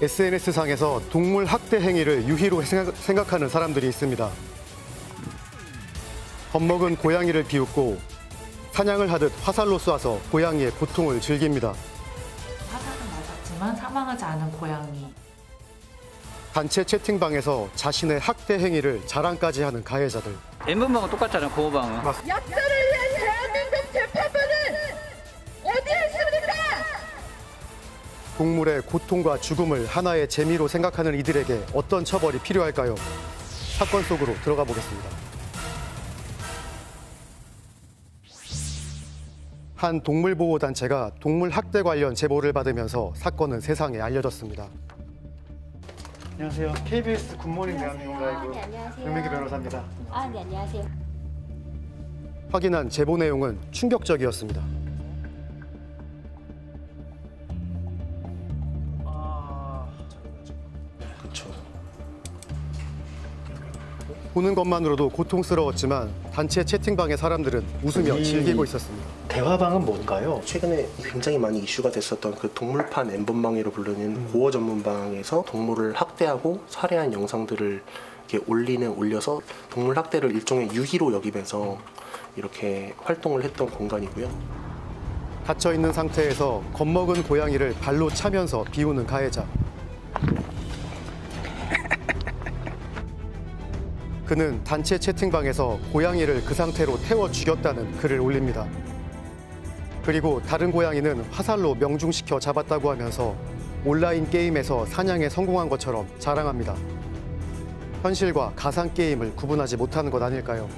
SNS상에서 동물 학대 행위를 유희로 생각하는 사람들이 있습니다. 겁먹은 고양이를 비웃고 사냥을 하듯 화살로 쏴서 고양이의 고통을 즐깁니다. 화살은 맞았지만 사망하지 않은 고양이. 단체 채팅방에서 자신의 학대 행위를 자랑까지 하는 가해자들. N번방은 똑같잖아, 고어방은. 약자를 위한 대한민국 재판부는 어디에 있습니까? 동물의 고통과 죽음을 하나의 재미로 생각하는 이들에게 어떤 처벌이 필요할까요? 사건 속으로 들어가 보겠습니다. 한 동물보호단체가 동물 학대 관련 제보를 받으면서 사건은 세상에 알려졌습니다. 안녕하세요. KBS 굿모닝 대한민국 라이브 네, 안녕하세요. 박민기 변호사입니다. 네, 안녕하세요. 확인한 제보 내용은 충격적이었습니다. 보는 것만으로도 고통스러웠지만 단체 채팅방의 사람들은 웃으며 즐기고 있었습니다. 대화방은 뭔가요? 최근에 굉장히 많이 이슈가 됐었던 그 동물판 N번방이로 부르는 고어 전문방에서 동물을 학대하고 살해한 영상들을 이렇게 올려서 동물 학대를 일종의 유희로 여기면서 이렇게 활동을 했던 공간이고요. 갇혀있는 상태에서 겁먹은 고양이를 발로 차면서 비우는 가해자. 그는 단체 채팅방에서 고양이를 그 상태로 태워 죽였다는 글을 올립니다. 그리고 다른 고양이는 화살로 명중시켜 잡았다고 하면서 온라인 게임에서 사냥에 성공한 것처럼 자랑합니다. 현실과 가상 게임을 구분하지 못하는 것 아닐까요?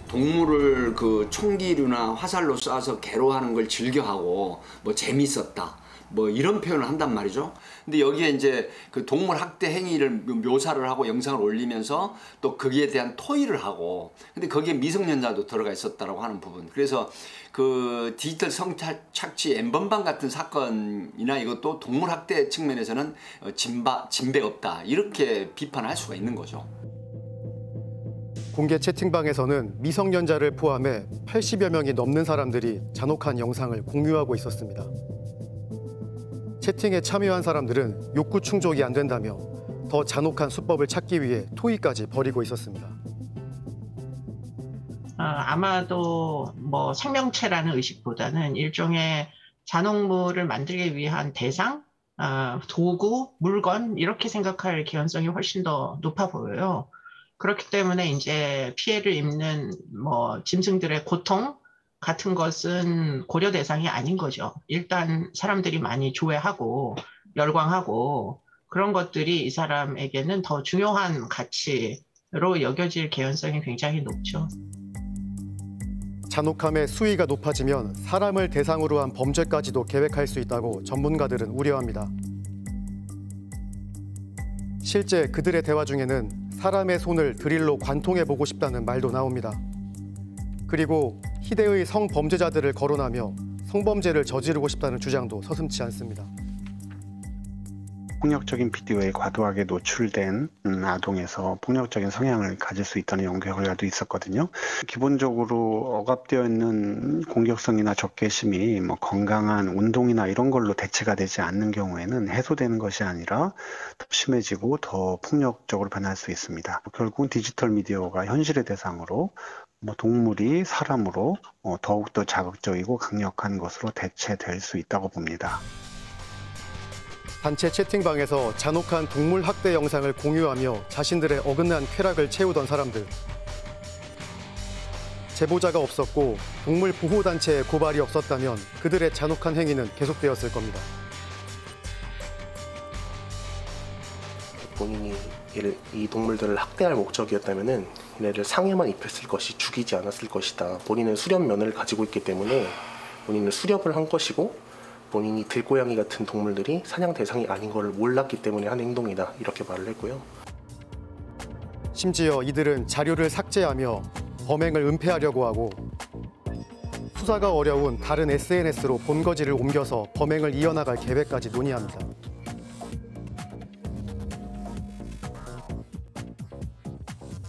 동물을 그 총기류나 화살로 쏴서 괴로워하는 걸 즐겨하고 뭐 재밌었다. 뭐 이런 표현을 한단 말이죠. 근데 여기에 이제 그 동물 학대 행위를 묘사를 하고 영상을 올리면서 또 거기에 대한 토의를 하고, 근데 거기에 미성년자도 들어가 있었다라고 하는 부분. 그래서 그 디지털 성착취 N번방 같은 사건이나 이것도 동물 학대 측면에서는 진배 없다, 이렇게 비판할 수가 있는 거죠. 공개 채팅방에서는 미성년자를 포함해 80여 명이 넘는 사람들이 잔혹한 영상을 공유하고 있었습니다. 채팅에 참여한 사람들은 욕구 충족이 안 된다며 더 잔혹한 수법을 찾기 위해 토의까지 벌이고 있었습니다. 아마도 뭐 생명체라는 의식보다는 일종의 잔혹물을 만들기 위한 대상, 도구, 물건 이렇게 생각할 개연성이 훨씬 더 높아 보여요. 그렇기 때문에 이제 피해를 입는 뭐 짐승들의 고통 같은 것은 고려 대상이 아닌 거죠. 일단 사람들이 많이 조회하고 열광하고 그런 것들이 이 사람에게는 더 중요한 가치로 여겨질 개연성이 굉장히 높죠. 잔혹함의 수위가 높아지면 사람을 대상으로 한 범죄까지도 계획할 수 있다고 전문가들은 우려합니다. 실제 그들의 대화 중에는 사람의 손을 드릴로 관통해보고 싶다는 말도 나옵니다. 그리고 희대의 성범죄자들을 거론하며 성범죄를 저지르고 싶다는 주장도 서슴지 않습니다. 폭력적인 비디오에 과도하게 노출된 아동에서 폭력적인 성향을 가질 수 있다는 연구 결과도 있었거든요. 기본적으로 억압되어 있는 공격성이나 적개심이 뭐 건강한 운동이나 이런 걸로 대체가 되지 않는 경우에는 해소되는 것이 아니라 더 심해지고 더 폭력적으로 변할 수 있습니다. 결국은 디지털 미디어가 현실의 대상으로 동물이 사람으로 더욱더 자극적이고 강력한 것으로 대체될 수 있다고 봅니다. 단체 채팅방에서 잔혹한 동물 학대 영상을 공유하며 자신들의 어긋난 쾌락을 채우던 사람들. 제보자가 없었고 동물 보호단체의 고발이 없었다면 그들의 잔혹한 행위는 계속되었을 겁니다. 본인이 이 동물들을 학대할 목적이었다면은 얘네를 상해만 입혔을 것이 죽이지 않았을 것이다. 본인은 수렵면을 가지고 있기 때문에 본인은 수렵을 한 것이고 본인이 들고양이 같은 동물들이 사냥 대상이 아닌 걸 몰랐기 때문에 한 행동이다. 이렇게 말을 했고요. 심지어 이들은 자료를 삭제하며 범행을 은폐하려고 하고 수사가 어려운 다른 SNS로 본거지를 옮겨서 범행을 이어나갈 계획까지 논의합니다.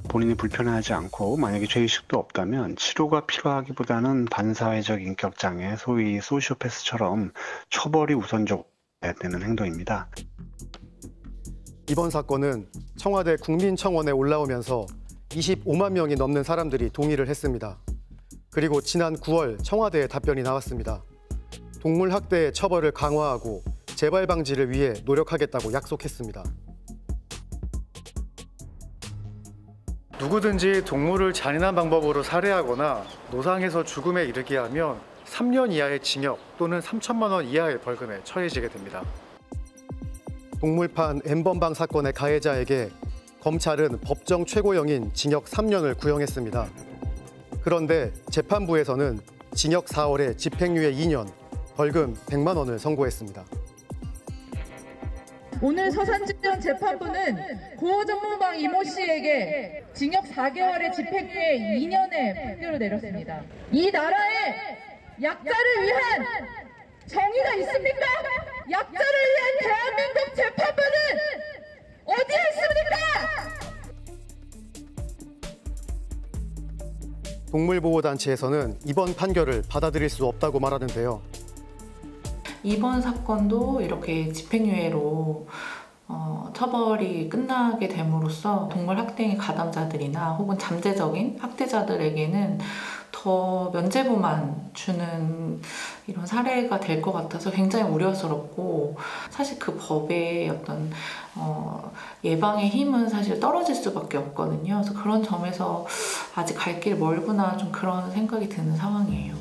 본인이 불편하지 않고 만약에 죄의식도 없다면 치료가 필요하기보다는 반사회적 인격장애, 소위 소시오패스처럼 처벌이 우선적 되는 행동입니다. 이번 사건은 청와대 국민청원에 올라오면서 25만 명이 넘는 사람들이 동의를 했습니다. 그리고 지난 9월 청와대에 답변이 나왔습니다. 동물 학대의 처벌을 강화하고 재발 방지를 위해 노력하겠다고 약속했습니다. 누구든지 동물을 잔인한 방법으로 살해하거나 노상해서 죽음에 이르게 하면 3년 이하의 징역 또는 3천만 원 이하의 벌금에 처해지게 됩니다. 동물판 N번방 사건의 가해자에게 검찰은 법정 최고형인 징역 3년을 구형했습니다. 그런데 재판부에서는 징역 4월에 집행유예 2년, 벌금 100만 원을 선고했습니다. 오늘 서산지원 재판부는 고전문방 이모 씨에게 징역 4개월의 집행유예 2년의 판결을 내렸습니다. 이 나라에 약자를 위한 정의가 있습니까? 약자를 위한 대한민국 재판부는 어디에 있습니까? 동물보호단체에서는 이번 판결을 받아들일 수 없다고 말하는데요. 이번 사건도 이렇게 집행유예로 처벌이 끝나게 됨으로써 동물 학대의 가담자들이나 혹은 잠재적인 학대자들에게는 더 면죄부만 주는 이런 사례가 될 것 같아서 굉장히 우려스럽고, 사실 그 법의 어떤 예방의 힘은 사실 떨어질 수밖에 없거든요. 그래서 그런 점에서 아직 갈 길 멀구나, 좀 그런 생각이 드는 상황이에요.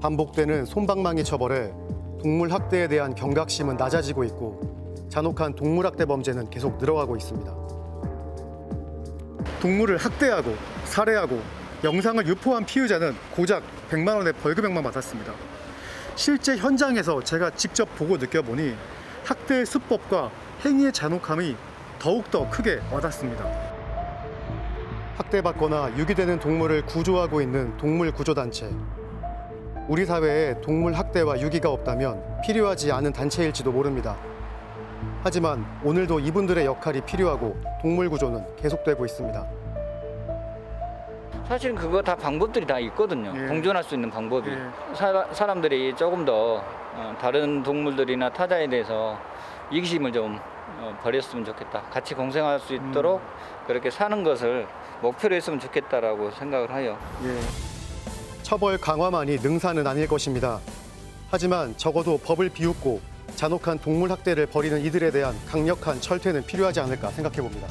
반복되는 솜방망이 처벌에 동물 학대에 대한 경각심은 낮아지고 있고 잔혹한 동물 학대 범죄는 계속 늘어가고 있습니다. 동물을 학대하고 살해하고 영상을 유포한 피의자는 고작 100만 원의 벌금액만 받았습니다. 실제 현장에서 제가 직접 보고 느껴보니 학대의 수법과 행위의 잔혹함이 더욱더 크게 와닿습니다. 학대받거나 유기되는 동물을 구조하고 있는 동물구조단체. 우리 사회에 동물 학대와 유기가 없다면 필요하지 않은 단체일지도 모릅니다. 하지만 오늘도 이분들의 역할이 필요하고 동물구조는 계속되고 있습니다. 사실 그거 다 방법들이 다 있거든요. 예. 공존할 수 있는 방법이. 예. 사람들이 조금 더 다른 동물들이나 타자에 대해서 이기심을 좀 버렸으면 좋겠다. 같이 공생할 수 있도록 그렇게 사는 것을 목표로 했으면 좋겠다라고 생각을 해요. 예. 처벌 강화만이 능사는 아닐 것입니다. 하지만 적어도 법을 비웃고 잔혹한 동물 학대를 벌이는 이들에 대한 강력한 철퇴는 필요하지 않을까 생각해 봅니다.